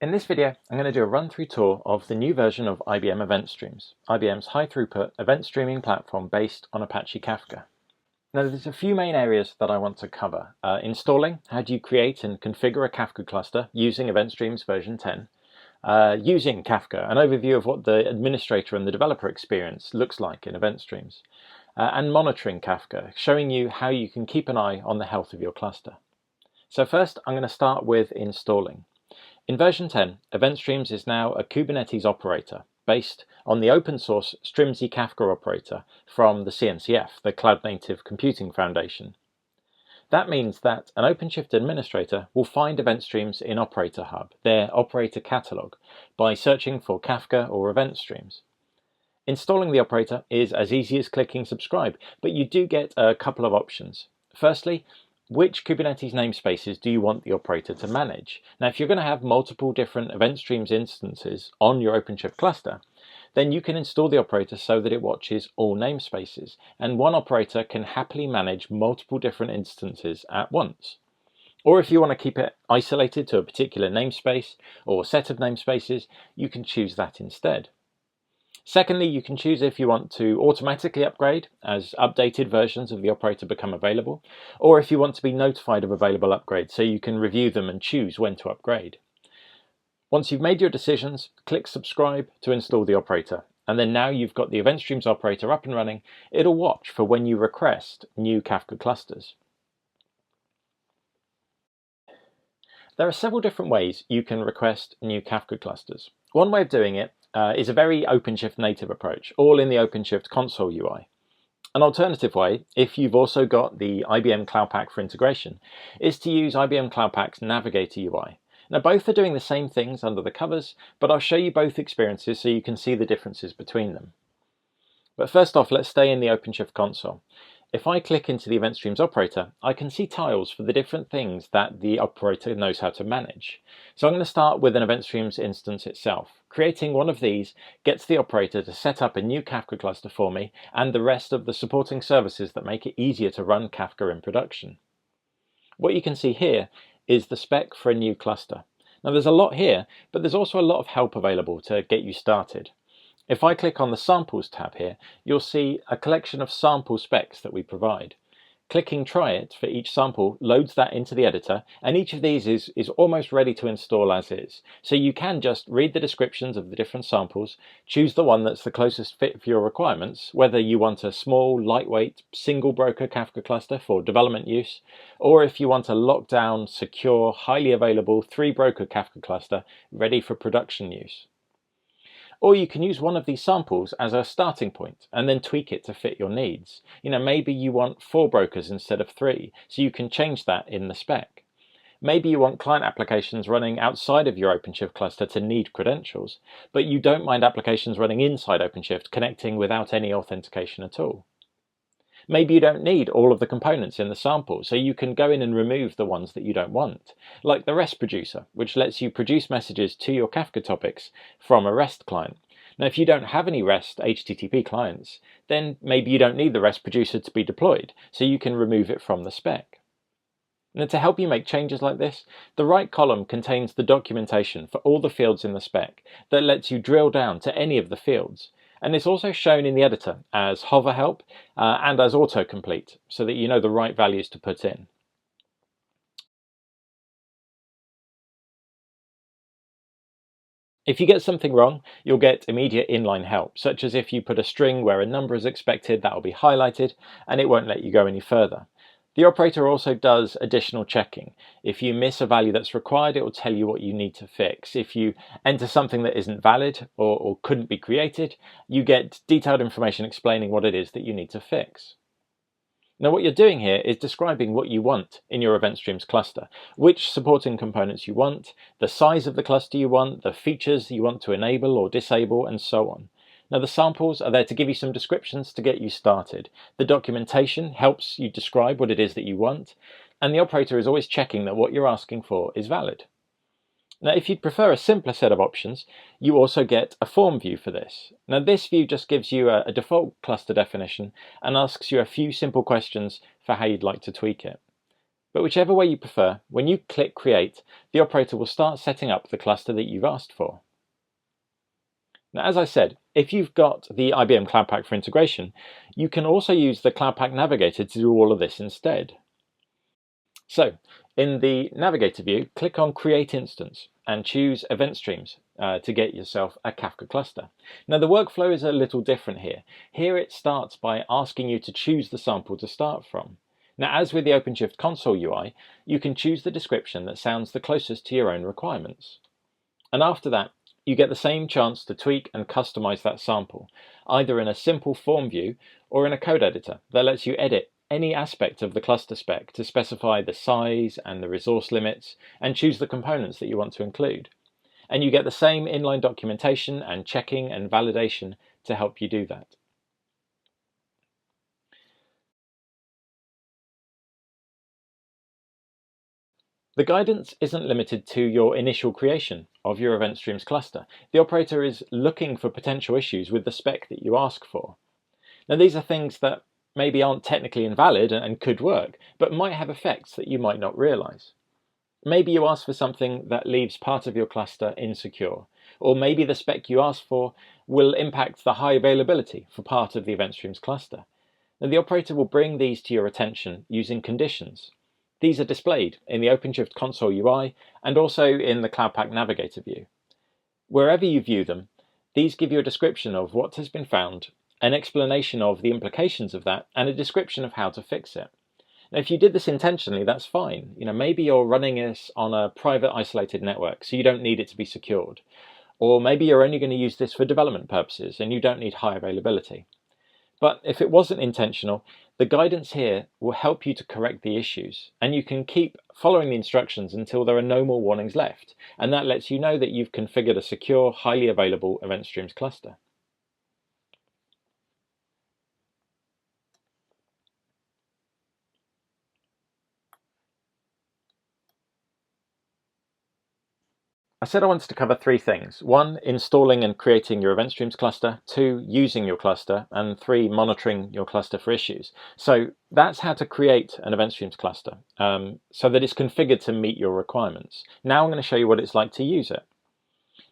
In this video, I'm going to do a run-through tour of the new version of IBM Event Streams, IBM's high-throughput event streaming platform based on Apache Kafka. Now, there's a few main areas that I want to cover. Installing, how do you create and configure a Kafka cluster using Event Streams version 10? Using Kafka, an overview of what the administrator and the developer experience looks like in Event Streams. And monitoring Kafka, showing you how you can keep an eye on the health of your cluster. So first, I'm going to start with installing. In version 10, Event Streams is now a Kubernetes operator based on the open source Strimzi Kafka operator from the CNCF, the Cloud Native Computing Foundation. That means that an OpenShift administrator will find Event Streams in Operator Hub, their operator catalog, by searching for Kafka or Event Streams. Installing the operator is as easy as clicking subscribe, but you do get a couple of options. Firstly, which Kubernetes namespaces do you want the operator to manage? Now, if you're going to have multiple different Event Streams instances on your OpenShift cluster, then you can install the operator so that it watches all namespaces, and one operator can happily manage multiple different instances at once. Or if you want to keep it isolated to a particular namespace or set of namespaces, you can choose that instead. Secondly, you can choose if you want to automatically upgrade as updated versions of the operator become available, or if you want to be notified of available upgrades so you can review them and choose when to upgrade. Once you've made your decisions, click subscribe to install the operator, and then now you've got the Event Streams operator up and running, it'll watch for when you request new Kafka clusters. There are several different ways you can request new Kafka clusters. One way of doing it is a very OpenShift native approach, all in the OpenShift console UI. An alternative way, if you've also got the IBM Cloud Pak for integration, is to use IBM Cloud Pak's Navigator UI. Now, both are doing the same things under the covers, but I'll show you both experiences so you can see the differences between them. But first off, let's stay in the OpenShift console. If I click into the Event Streams operator, I can see tiles for the different things that the operator knows how to manage. So I'm going to start with an Event Streams instance itself. Creating one of these gets the operator to set up a new Kafka cluster for me and the rest of the supporting services that make it easier to run Kafka in production. What you can see here is the spec for a new cluster. Now, there's a lot here, but there's also a lot of help available to get you started. If I click on the Samples tab here, you'll see a collection of sample specs that we provide. Clicking Try It for each sample loads that into the editor, and each of these is almost ready to install as is. So you can just read the descriptions of the different samples, choose the one that's the closest fit for your requirements, whether you want a small, lightweight, single broker Kafka cluster for development use, or if you want a lockdown, secure, highly available 3-broker Kafka cluster ready for production use. Or you can use one of these samples as a starting point and then tweak it to fit your needs. Maybe you want 4 brokers instead of 3, so you can change that in the spec. Maybe you want client applications running outside of your OpenShift cluster to need credentials, but you don't mind applications running inside OpenShift connecting without any authentication at all. Maybe you don't need all of the components in the sample, so you can go in and remove the ones that you don't want, like the REST producer, which lets you produce messages to your Kafka topics from a REST client. Now, if you don't have any REST HTTP clients, then maybe you don't need the REST producer to be deployed, so you can remove it from the spec. Now, to help you make changes like this, the right column contains the documentation for all the fields in the spec that lets you drill down to any of the fields. And it's also shown in the editor as hover help and as autocomplete, so that you know the right values to put in. If you get something wrong, you'll get immediate inline help, such as if you put a string where a number is expected, that will be highlighted, and it won't let you go any further. The operator also does additional checking. If you miss a value that's required, it will tell you what you need to fix. If you enter something that isn't valid or couldn't be created, you get detailed information explaining what it is that you need to fix. Now, what you're doing here is describing what you want in your Event Streams cluster, which supporting components you want, the size of the cluster you want, the features you want to enable or disable, and so on. Now, the samples are there to give you some descriptions to get you started. The documentation helps you describe what it is that you want, and the operator is always checking that what you're asking for is valid. Now, if you'd prefer a simpler set of options, you also get a form view for this. Now, this view just gives you a default cluster definition and asks you a few simple questions for how you'd like to tweak it. But whichever way you prefer, when you click Create, the operator will start setting up the cluster that you've asked for. Now, as I said, if you've got the IBM Cloud Pak for integration, you can also use the Cloud Pak Navigator to do all of this instead. So, in the Navigator view, click on Create Instance and choose Event Streams to get yourself a Kafka cluster. Now, the workflow is a little different here. Here it starts by asking you to choose the sample to start from. Now, as with the OpenShift console UI, you can choose the description that sounds the closest to your own requirements. And after that, you get the same chance to tweak and customize that sample, either in a simple form view or in a code editor that lets you edit any aspect of the cluster spec to specify the size and the resource limits and choose the components that you want to include. And you get the same inline documentation and checking and validation to help you do that. The guidance isn't limited to your initial creation of your event streams cluster. The operator is looking for potential issues with the spec that you ask for. Now, these are things that maybe aren't technically invalid and could work, but might have effects that you might not realize. Maybe you ask for something that leaves part of your cluster insecure, or maybe the spec you ask for will impact the high availability for part of the event streams cluster. Now, the operator will bring these to your attention using conditions. These are displayed in the OpenShift console UI and also in the Cloud Pak Navigator view. Wherever you view them, these give you a description of what has been found, an explanation of the implications of that, and a description of how to fix it. Now, if you did this intentionally, that's fine. Maybe you're running this on a private isolated network, so you don't need it to be secured. Or maybe you're only going to use this for development purposes and you don't need high availability. But if it wasn't intentional, the guidance here will help you to correct the issues, and you can keep following the instructions until there are no more warnings left, and that lets you know that you've configured a secure, highly available event streams cluster. I said I wanted to cover three things. 1, installing and creating your event streams cluster. 2, using your cluster. And 3, monitoring your cluster for issues. So that's how to create an event streams cluster so that it's configured to meet your requirements. Now I'm going to show you what it's like to use it.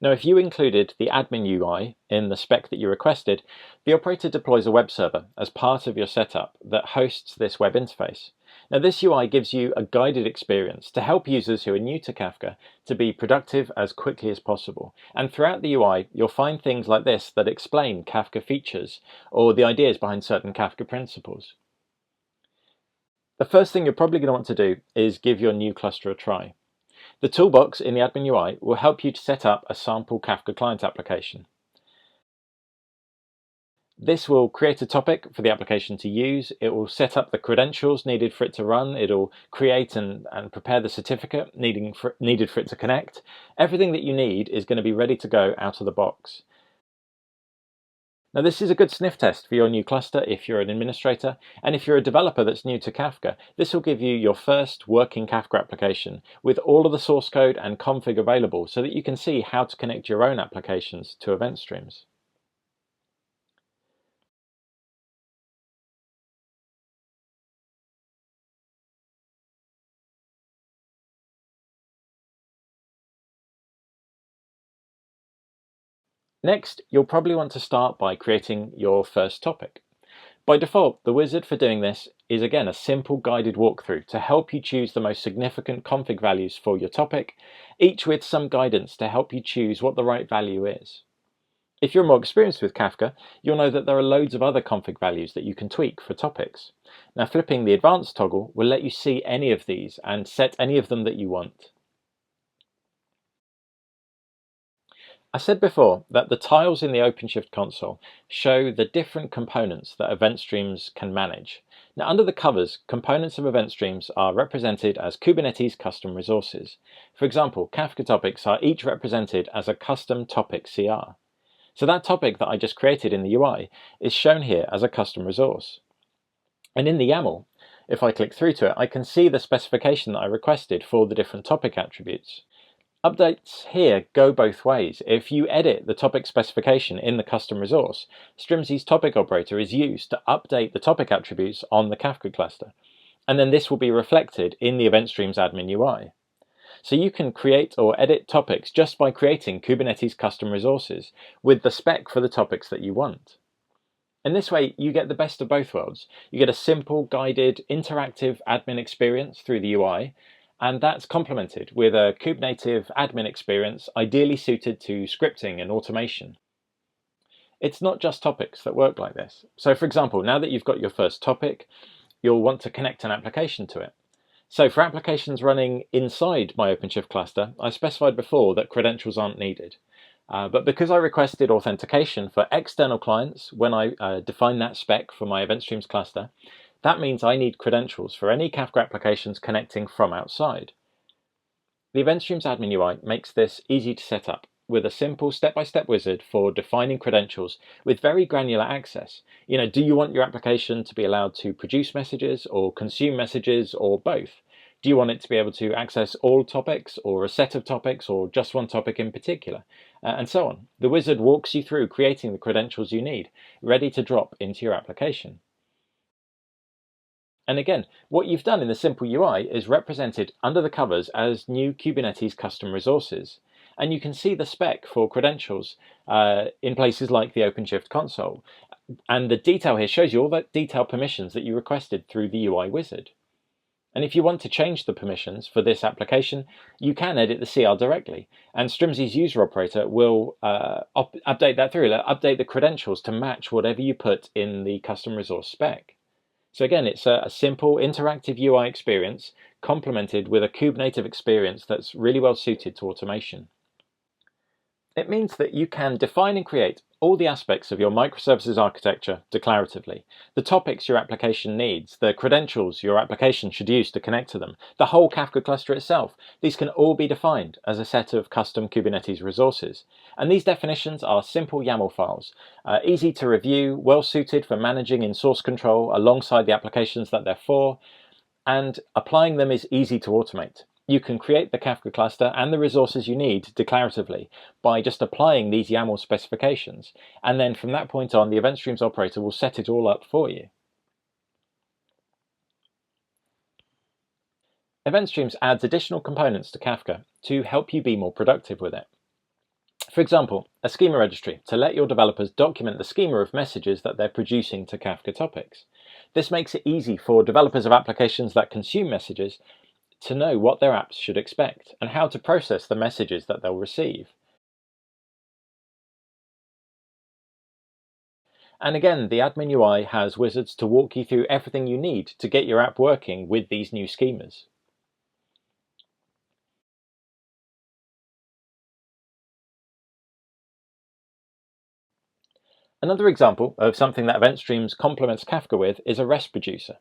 Now, if you included the admin UI in the spec that you requested, the operator deploys a web server as part of your setup that hosts this web interface. Now, this UI gives you a guided experience to help users who are new to Kafka to be productive as quickly as possible. And throughout the UI, you'll find things like this that explain Kafka features or the ideas behind certain Kafka principles. The first thing you're probably going to want to do is give your new cluster a try. The toolbox in the admin UI will help you to set up a sample Kafka client application. This will create a topic for the application to use. It will set up the credentials needed for it to run. It'll create and prepare the certificate needed for it to connect. Everything that you need is going to be ready to go out of the box. Now, this is a good sniff test for your new cluster if you're an administrator, and if you're a developer that's new to Kafka, this will give you your first working Kafka application with all of the source code and config available so that you can see how to connect your own applications to event streams. Next, you'll probably want to start by creating your first topic. By default, the wizard for doing this is again a simple guided walkthrough to help you choose the most significant config values for your topic, each with some guidance to help you choose what the right value is. If you're more experienced with Kafka, you'll know that there are loads of other config values that you can tweak for topics. Now, flipping the advanced toggle will let you see any of these and set any of them that you want. I said before that the tiles in the OpenShift console show the different components that event streams can manage. Now, under the covers, components of event streams are represented as Kubernetes custom resources. For example, Kafka topics are each represented as a custom topic CR. So that topic that I just created in the UI is shown here as a custom resource. And in the YAML, if I click through to it, I can see the specification that I requested for the different topic attributes. Updates here go both ways. If you edit the topic specification in the custom resource, Strimzy's topic operator is used to update the topic attributes on the Kafka cluster. and then this will be reflected in the event streams admin UI. So you can create or edit topics just by creating Kubernetes custom resources with the spec for the topics that you want. In this way, you get the best of both worlds. You get a simple, guided, interactive admin experience through the UI, and that's complemented with a Kubernetes admin experience ideally suited to scripting and automation. It's not just topics that work like this. So for example, now that you've got your first topic, you'll want to connect an application to it. So for applications running inside my OpenShift cluster, I specified before that credentials aren't needed. But because I requested authentication for external clients when I define that spec for my event streams cluster, that means I need credentials for any Kafka applications connecting from outside. The event streams admin UI makes this easy to set up with a simple step-by-step wizard for defining credentials with very granular access. Do you want your application to be allowed to produce messages or consume messages or both? Do you want it to be able to access all topics or a set of topics or just one topic in particular? And so on. The wizard walks you through creating the credentials you need, ready to drop into your application. And again, what you've done in the simple UI is represented under the covers as new Kubernetes custom resources. And you can see the spec for credentials in places like the OpenShift console. And the detail here shows you all the detailed permissions that you requested through the UI wizard. And if you want to change the permissions for this application, you can edit the CL directly. And Strimzy's user operator will update that through. It'll update the credentials to match whatever you put in the custom resource spec. So again, it's a simple interactive UI experience complemented with a Kubernetes experience that's really well suited to automation. It means that you can define and create all the aspects of your microservices architecture declaratively. The topics your application needs, the credentials your application should use to connect to them, the whole Kafka cluster itself. These can all be defined as a set of custom Kubernetes resources. And these definitions are simple YAML files, easy to review, well suited for managing in source control alongside the applications that they're for, and applying them is easy to automate. You can create the Kafka cluster and the resources you need declaratively by just applying these YAML specifications, and then from that point on, the event streams operator will set it all up for you. Event streams adds additional components to Kafka to help you be more productive with it. For example, a schema registry to let your developers document the schema of messages that they're producing to Kafka topics. This makes it easy for developers of applications that consume messages to know what their apps should expect and how to process the messages that they'll receive. And again, the admin UI has wizards to walk you through everything you need to get your app working with these new schemas. Another example of something that event streams complements Kafka with is a REST producer.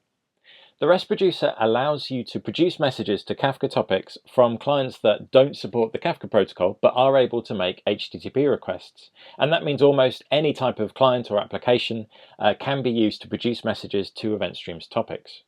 The REST producer allows you to produce messages to Kafka topics from clients that don't support the Kafka protocol but are able to make HTTP requests. And that means almost any type of client or application can be used to produce messages to event streams topics.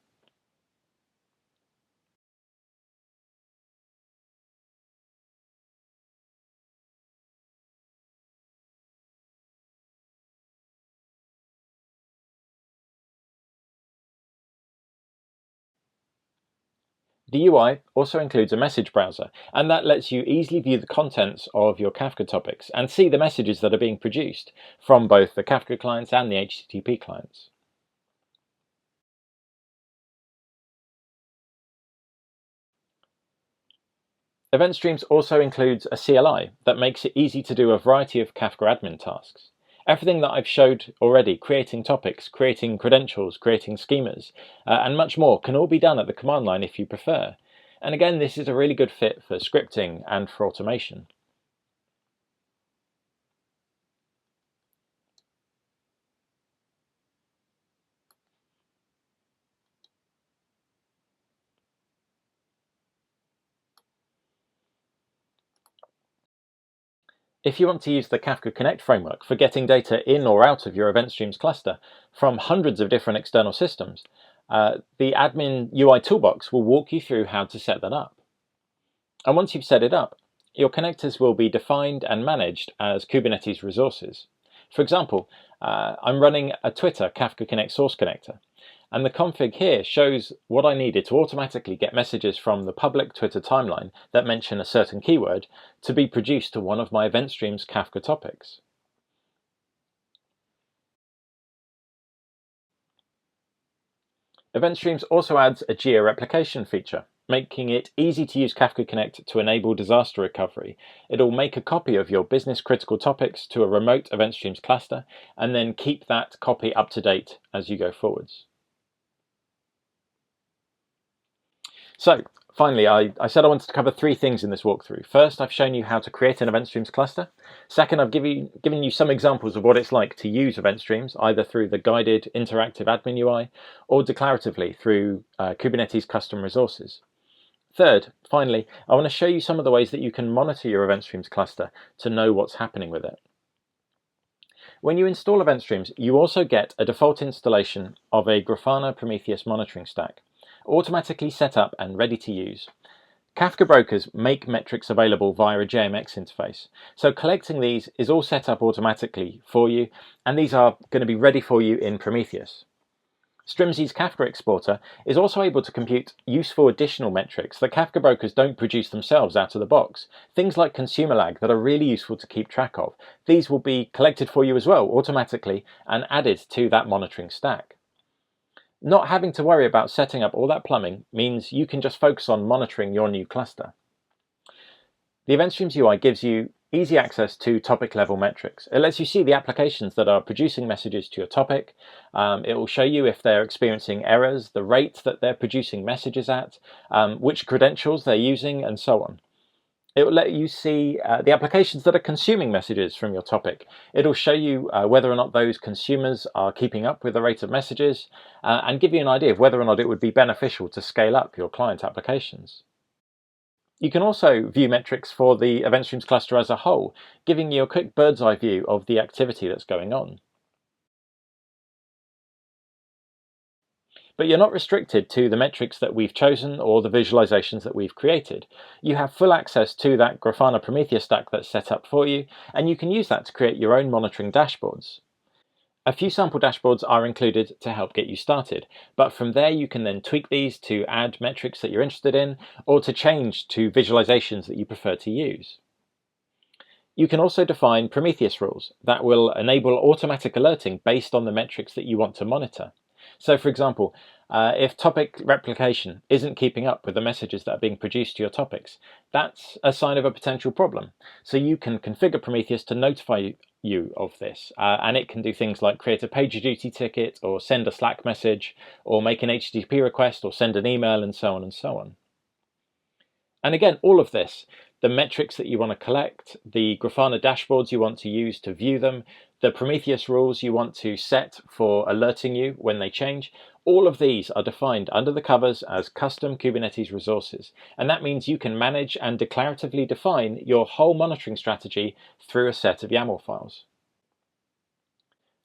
The UI also includes a message browser, and that lets you easily view the contents of your Kafka topics and see the messages that are being produced from both the Kafka clients and the HTTP clients. Event Streams also includes a CLI that makes it easy to do a variety of Kafka admin tasks. Everything that I've showed already, creating topics, creating credentials, creating schemas, and much more can all be done at the command line if you prefer. And again, this is a really good fit for scripting and for automation. If you want to use the Kafka Connect framework for getting data in or out of your event streams cluster from hundreds of different external systems, the admin UI toolbox will walk you through how to set that up. And once you've set it up, your connectors will be defined and managed as Kubernetes resources. For example, I'm running a Twitter Kafka Connect source connector, And the config here shows what I needed to automatically get messages from the public Twitter timeline that mention a certain keyword to be produced to one of my event stream's Kafka topics. Event Streams also adds a geo-replication feature, making it easy to use Kafka Connect to enable disaster recovery. It'll make a copy of your business-critical topics to a remote Event Streams cluster, and then keep that copy up to date as you go forwards. So, finally, I said I wanted to cover 3 things in this walkthrough. First, I've shown you how to create an Event Streams cluster. Second, I've given you some examples of what it's like to use Event Streams, either through the guided interactive admin UI or declaratively through Kubernetes custom resources. Third, finally, I want to show you some of the ways that you can monitor your Event Streams cluster to know what's happening with it. When you install Event Streams, you also get a default installation of a Grafana Prometheus monitoring stack, automatically set up and ready to use. Kafka brokers make metrics available via a JMX interface, so collecting these is all set up automatically for you, and these are going to be ready for you in Prometheus. Strimzy's Kafka exporter is also able to compute useful additional metrics that Kafka brokers don't produce themselves out of the box. Things like consumer lag that are really useful to keep track of. These will be collected for you as well automatically and added to that monitoring stack. Not having to worry about setting up all that plumbing means you can just focus on monitoring your new cluster. The Event Streams UI gives you easy access to topic level metrics. It lets you see the applications that are producing messages to your topic. It will show you if they're experiencing errors, the rate that they're producing messages at, which credentials they're using, and so on. It will let you see the applications that are consuming messages from your topic. It'll show you whether or not those consumers are keeping up with the rate of messages and give you an idea of whether or not it would be beneficial to scale up your client applications. You can also view metrics for the Event Streams cluster as a whole, giving you a quick bird's eye view of the activity that's going on. But you're not restricted to the metrics that we've chosen or the visualizations that we've created. You have full access to that Grafana Prometheus stack that's set up for you, and you can use that to create your own monitoring dashboards. A few sample dashboards are included to help get you started, but from there you can then tweak these to add metrics that you're interested in or to change to visualizations that you prefer to use. You can also define Prometheus rules that will enable automatic alerting based on the metrics that you want to monitor. So for example, if topic replication isn't keeping up with the messages that are being produced to your topics, that's a sign of a potential problem. So you can configure Prometheus to notify you of this, and it can do things like create a PagerDuty ticket or send a Slack message or make an HTTP request or send an email and so on and so on. And again, all of this, the metrics that you want to collect, the Grafana dashboards you want to use to view them, the Prometheus rules you want to set for alerting you when they change, all of these are defined under the covers as custom Kubernetes resources. And that means you can manage and declaratively define your whole monitoring strategy through a set of YAML files.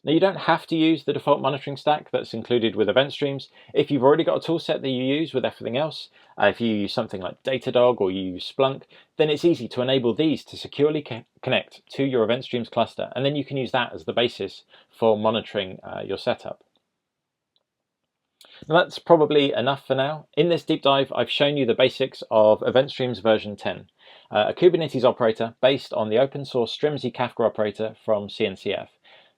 Now, you don't have to use the default monitoring stack that's included with Event Streams. If you've already got a toolset that you use with everything else, if you use something like Datadog or you use Splunk, then it's easy to enable these to securely connect to your Event Streams cluster, and then you can use that as the basis for monitoring your setup. Now, that's probably enough for now. In this deep dive, I've shown you the basics of Event Streams version 10, a Kubernetes operator based on the open source Strimzy Kafka operator from CNCF.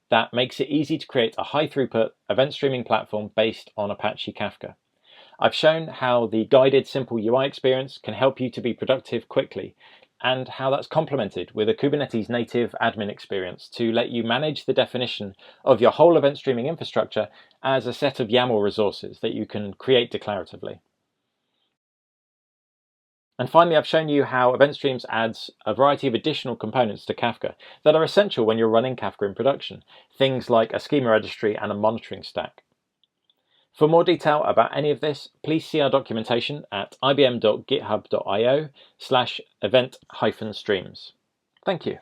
That makes it easy to create a high-throughput event streaming platform based on Apache Kafka. I've shown how the guided simple UI experience can help you to be productive quickly, and how that's complemented with a Kubernetes native admin experience to let you manage the definition of your whole event streaming infrastructure as a set of YAML resources that you can create declaratively. And finally, I've shown you how Event Streams adds a variety of additional components to Kafka that are essential when you're running Kafka in production, things like a schema registry and a monitoring stack. For more detail about any of this, please see our documentation at ibm.github.io/event-streams. Thank you.